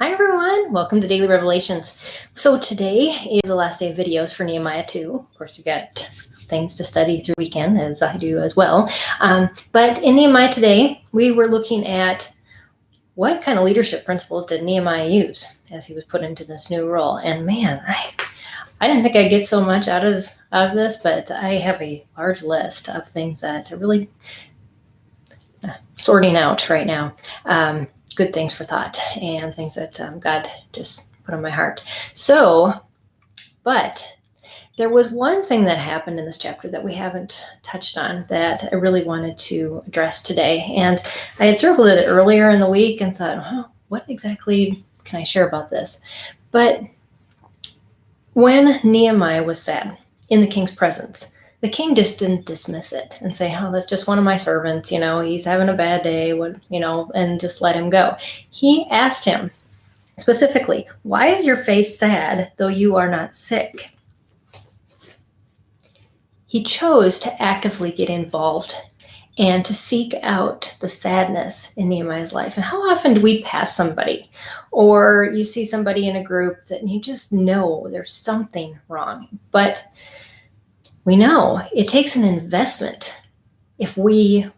Hi everyone, welcome to Daily Revelations. So today is the last day of videos for Nehemiah 2. Of course, you got things to study through the weekend, as I do as well. But in Nehemiah today, we were looking at what kind of leadership principles did Nehemiah use as he was put into this new role. And man, I didn't think I'd get so much out of this, but I have a large list of things that are really sorting out right now. Good things for thought and things that God just put on my heart. But there was one thing that happened in this chapter that we haven't touched on that I really wanted to address today. And I had circled it earlier in the week and thought, what exactly can I share about this? But when Nehemiah was sad in the king's presence, the king just didn't dismiss it and say, that's just one of my servants, he's having a bad day, and just let him go. He asked him specifically, why is your face sad though you are not sick? He chose to actively get involved and to seek out the sadness in Nehemiah's life. And how often do we pass somebody, or you see somebody in a group that you just know there's something wrong, but we know it takes an investment if we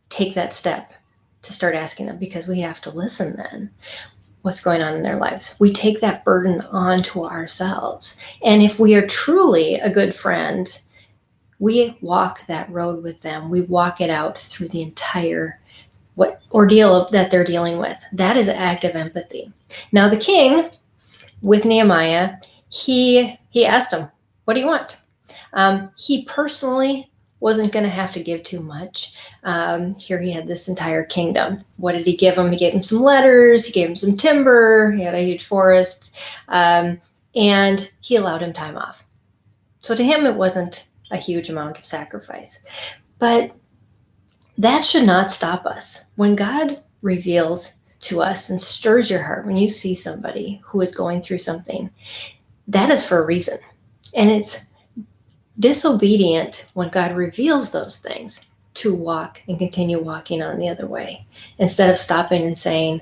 take that step to start asking them, because we have to listen then what's going on in their lives. We take that burden onto ourselves. And if we are truly a good friend, we walk that road with them. We walk it out through the entire ordeal that they're dealing with. That is active empathy. Now the king, with Nehemiah, he asked him, what do you want? He personally wasn't going to have to give too much. Here he had this entire kingdom. What did he give him? He gave him some letters. He gave him some timber. He had a huge forest. And he allowed him time off. So to him, it wasn't a huge amount of sacrifice. But that should not stop us. When God reveals to us and stirs your heart, when you see somebody who is going through something, that is for a reason. And it's disobedient when God reveals those things to walk and continue walking on the other way, instead of stopping and saying,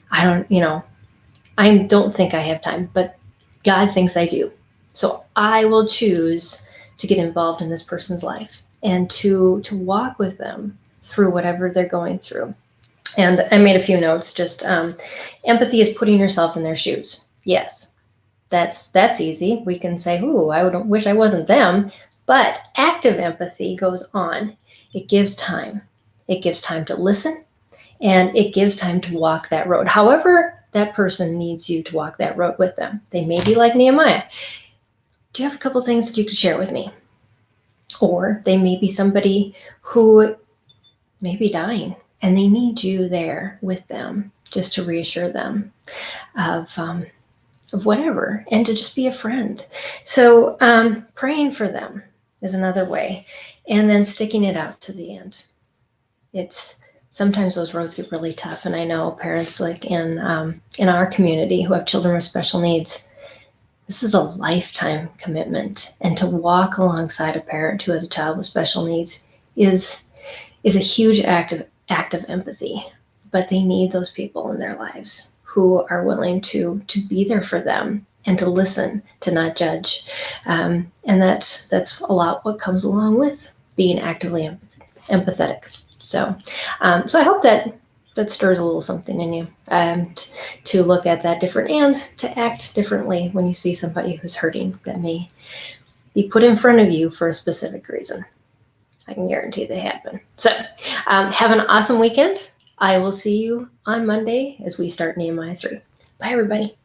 I don't think I have time, but God thinks I do. So I will choose to get involved in this person's life and to walk with them through whatever they're going through. And I made a few notes. Just empathy is putting yourself in their shoes. Yes. That's easy. We can say, I wish I wasn't them. But active empathy goes on. It gives time. It gives time to listen, and it gives time to walk that road. However, that person needs you to walk that road with them. They may be like Nehemiah. Do you have a couple things that you could share with me? Or they may be somebody who may be dying, and they need you there with them just to reassure them of whatever, and to just be a friend. So praying for them is another way, and then sticking it out to the end. It's sometimes those roads get really tough, and I know parents like in our community who have children with special needs, this is a lifetime commitment, and to walk alongside a parent who has a child with special needs is a huge act of empathy. But they need those people in their lives who are willing to be there for them and to listen, to not judge. And that's a lot what comes along with being actively empathetic. So I hope that stirs a little something in you, to look at that different and to act differently when you see somebody who's hurting that may be put in front of you for a specific reason. I can guarantee they happen. So have an awesome weekend. I will see you on Monday as we start Nehemiah 3. Bye, everybody.